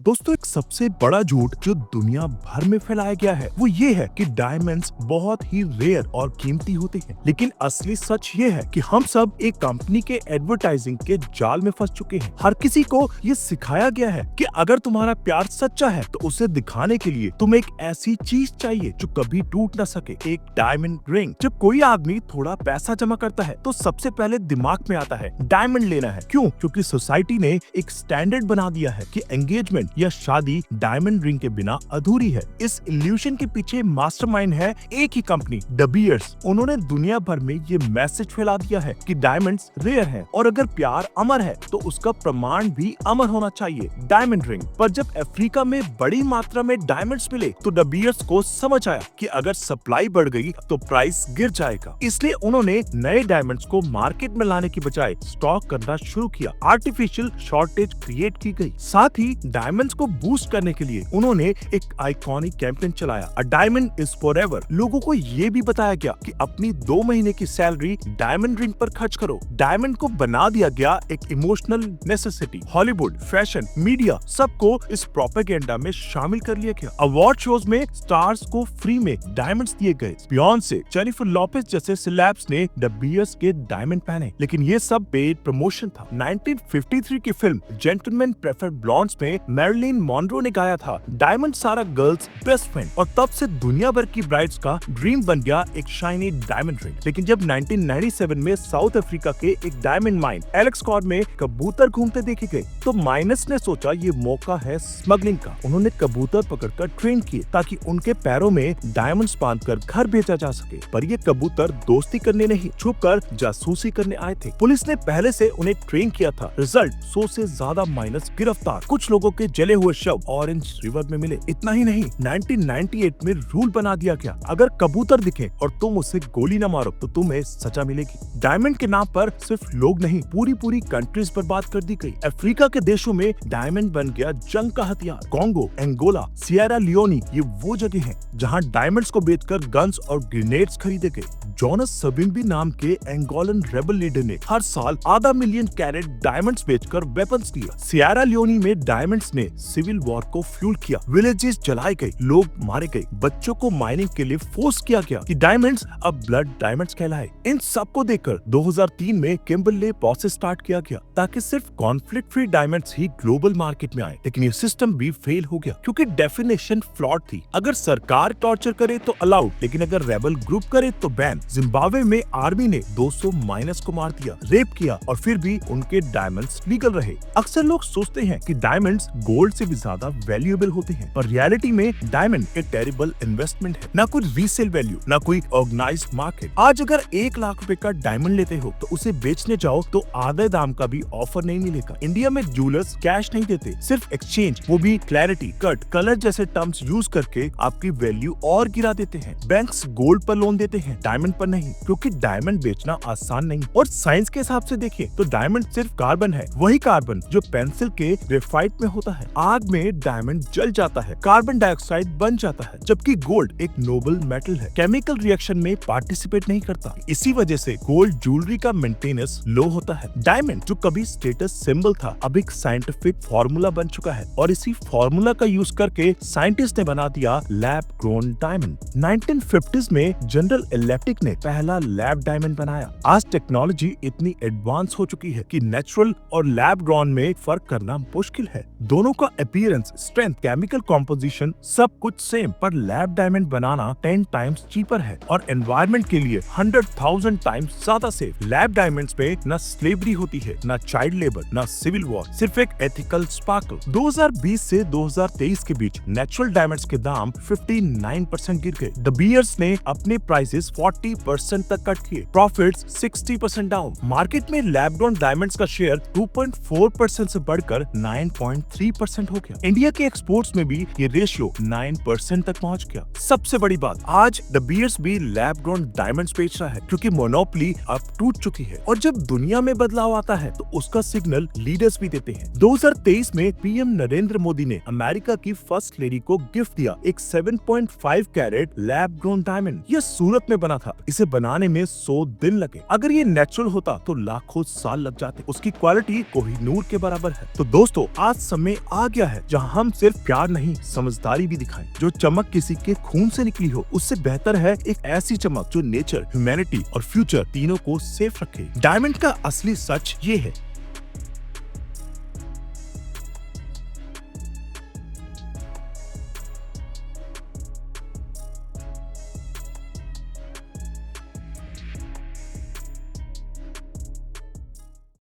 दोस्तों, एक सबसे बड़ा झूठ जो दुनिया भर में फैलाया गया है वो ये है कि डायमंड्स बहुत ही रेयर और कीमती होते हैं। लेकिन असली सच ये है कि हम सब एक कंपनी के एडवर्टाइजिंग के जाल में फंस चुके हैं। हर किसी को ये सिखाया गया है कि अगर तुम्हारा प्यार सच्चा है तो उसे दिखाने के लिए तुम्हें एक ऐसी चीज चाहिए जो कभी टूट ना सके, एक डायमंड रिंग। जब कोई आदमी थोड़ा पैसा जमा करता है तो सबसे पहले दिमाग में आता है डायमंड लेना है। क्यों? क्योंकि सोसाइटी ने एक स्टैंडर्ड बना दिया है कि एंगेजमेंट या शादी डायमंड रिंग के बिना अधूरी है। इस इल्यूशन के पीछे मास्टरमाइंड है एक ही कंपनी, द बीयर्स। उन्होंने दुनिया भर में ये मैसेज फैला दिया है कि डायमंड्स रेयर हैं और अगर प्यार अमर है तो उसका प्रमाण भी अमर होना चाहिए, डायमंड रिंग। पर जब अफ्रीका में बड़ी मात्रा में डायमंड्स मिले तो द बीयर्स को समझ आया कि अगर सप्लाई बढ़ गई तो प्राइस गिर जाएगा। इसलिए उन्होंने नए डायमंड्स को मार्केट में लाने की बजाय स्टॉक करना शुरू किया। आर्टिफिशियल शॉर्टेज क्रिएट की गई। साथ ही डायमंड्स को बूस्ट करने के लिए उन्होंने एक आइकॉनिक कैंपेन चलाया, अ डायमंड इज फॉरएवर। लोगों को ये भी बताया गया कि अपनी 2 महीने की सैलरी डायमंड रिंग पर खर्च करो। डायमंड को बना दिया गया एक emotional necessity. Hollywood, fashion, media सबको इस प्रोपेगेंडा में शामिल कर लिया गया। अवार्ड शोज में स्टार्स को फ्री में डायमंड्स दिए गए। बियॉन्से, जेनिफर लोपेज जैसे सेलेब्स ने द बीयर्स के डायमंड पहने। लेकिन ये सब पेड प्रमोशन था। 1953 की फिल्म जेंटलमैन प्रेफर ब्लॉन्ड्स में मैरिलिन मॉनरो ने गाया था, डायमंड सारा गर्ल्स बेस्ट फ्रेंड। और तब से दुनिया भर की ब्राइड्स का ड्रीम बन गया एक शाइनी डायमंड रिंग। लेकिन जब 1997 में साउथ अफ्रीका के एक डायमंड माइन एलेक्स कॉर्ड में कबूतर घूमते देखे गए तो माइनस ने सोचा ये मौका है स्मगलिंग का। उन्होंने कबूतर पकड़कर ट्रेन किए ताकि उनके पैरों में डायमंड्स बांधकर घर भेजा जा सके। पर ये कबूतर दोस्ती करने नहीं, छुपकर जासूसी करने आए थे। पुलिस ने पहले से उन्हें ट्रेन किया था। रिजल्ट 100 से ज्यादा माइनस गिरफ्तार। कुछ लोगों के जले हुए शव ऑरेंज रिवर में मिले। इतना ही नहीं, 1998 में रूल बना दिया गया, अगर कबूतर दिखे और तुम उसे गोली न मारो तो तुम्हें सजा मिलेगी। डायमंड के नाम पर सिर्फ लोग नहीं, पूरी कंट्रीज बर्बाद कर दी गई। अफ्रीका के देशों में डायमंड बन गया जंग का हथियार। कॉन्गो, एंगोला, सियरा लियोनी ये वो जगह हैं जहां डायमंड्स को बेचकर गन्स और ग्रेनेड्स खरीदे गए। जोनस सबिम्बी नाम के एंगोलन रेबल लीडर ने हर साल ½ मिलियन कैरेट डायमंड्स बेचकर वेपन्स दिया। सियरा लियोनी में डायमंड्स ने सिविल वॉर को फ्यूल किया। विलेजेस जलाए गए, लोग मारे गए, बच्चों को माइनिंग के लिए फोर्स किया गया कि डायमंड्स अब ब्लड डायमंड्स कहलाए। इन सब को देखकर 2003 में किम्बरले प्रोसेस स्टार्ट किया गया ताकि सिर्फ कॉन्फ्लिक्ट फ्री डायमंड्स ही ग्लोबल मार्केट में आए। लेकिन ये सिस्टम भी फेल हो गया क्योंकि डेफिनेशन फ्लॉड थी। अगर सरकार टॉर्चर करे तो अलाउड, लेकिन अगर रेबल ग्रुप करे तो बैन। जिम्बाब्वे में आर्मी ने 200 माइनर्स को मार दिया, रेप किया और फिर भी उनके डायमंड्स लीगल रहे। अक्सर लोग सोचते हैं कि डायमंड्स गोल्ड से भी ज्यादा वैल्यूएबल होते हैं, पर रियलिटी में डायमंड एक टेरिबल इन्वेस्टमेंट है। ना कोई रीसेल वैल्यू, ना कोई ऑर्गेनाइज्ड मार्केट। आज अगर 1 लाख रुपए का डायमंड लेते हो तो उसे बेचने जाओ तो आधे दाम का भी ऑफर नहीं मिलेगा। इंडिया में ज्वेलर्स कैश नहीं देते, सिर्फ एक्सचेंज, वो भी क्लैरिटी, कट, कलर जैसे टर्म्स यूज करके आपकी वैल्यू और गिरा देते हैं। बैंक्स गोल्ड पर लोन देते हैं, डायमंड पर नहीं, क्योंकि डायमंड बेचना आसान नहीं। और साइंस के हिसाब से देखिए तो डायमंड सिर्फ कार्बन है, वही कार्बन जो पेंसिल के ग्रेफाइट में होता है। आग में डायमंड जल जाता है, कार्बन डाइऑक्साइड बन जाता है, जबकि गोल्ड एक नोबल मेटल है, केमिकल रिएक्शन में पार्टिसिपेट नहीं करता। इसी वजह से गोल्ड ज्वेलरी का मेंटेनेंस लो होता है। डायमंड जो कभी स्टेटस सिंबल था अब एक साइंटिफिक फॉर्मूला बन चुका है और इसी फॉर्मूला का यूज करके साइंटिस्ट ने बना दिया लैब ग्रोन डायमंड। 1950s में जनरल इलेक्ट्रिक ने पहला लैब डायमंड बनाया। आज टेक्नोलॉजी इतनी एडवांस हो चुकी है कि नेचुरल और लैब ग्रोन में फर्क करना मुश्किल है। दोनों का अपीयरेंस, स्ट्रेंथ, केमिकल कॉम्पोजिशन सब कुछ सेम, पर लैब डायमंड बनाना 10 टाइम्स चीपर है और एनवायरनमेंट के लिए 100,000 टाइम्स ज्यादा सेफ। लैब डायमंड्स में न स्लेवरी होती है, न चाइल्ड लेबर, न सिविल वॉर, सिर्फ एक एथिकल स्पार्कल। 2020 से 2023 के बीच नेचुरल डायमंड्स के दाम 59% गिर गए। द बीयर्स ने अपने प्राइसेस 40% तक कट किए, प्रॉफिट्स 60% डाउन। मार्केट में लैब ग्रोन डायमंड्स का शेयर 2.4% से बढ़कर 9.3% हो गया। इंडिया के एक्सपोर्ट्स में भी ये रेशियो 9% तक पहुंच गया। सबसे बड़ी बात, आज द बीयर्स भी लैब ग्रोन डायमंड्स बेच रहा है क्योंकि मोनोपोली अब टूट चुकी है। और जब दुनिया में बदलाव आता है तो उसका सिग्नल लीडर्स भी देते हैं। 2023 में पीएम नरेंद्र मोदी ने अमेरिका की फर्स्ट लेडी को गिफ्ट दिया एक 7.5 कैरेट लैब ग्रोन डायमंड। यह सूरत में बना था, इसे बनाने में 100 दिन लगे। अगर ये नेचुरल होता तो लाखों साल लग जाते। उसकी क्वालिटी कोहिनूर के बराबर है। तो दोस्तों, आज समय आ गया है जहां हम सिर्फ प्यार नहीं समझदारी भी दिखाएं। जो चमक किसी के खून से निकली हो उससे बेहतर है एक ऐसी चमक जो नेचर, ह्यूमैनिटी और फ्यूचर तीनों को सेफ रखे। डायमंड का असली सच ये है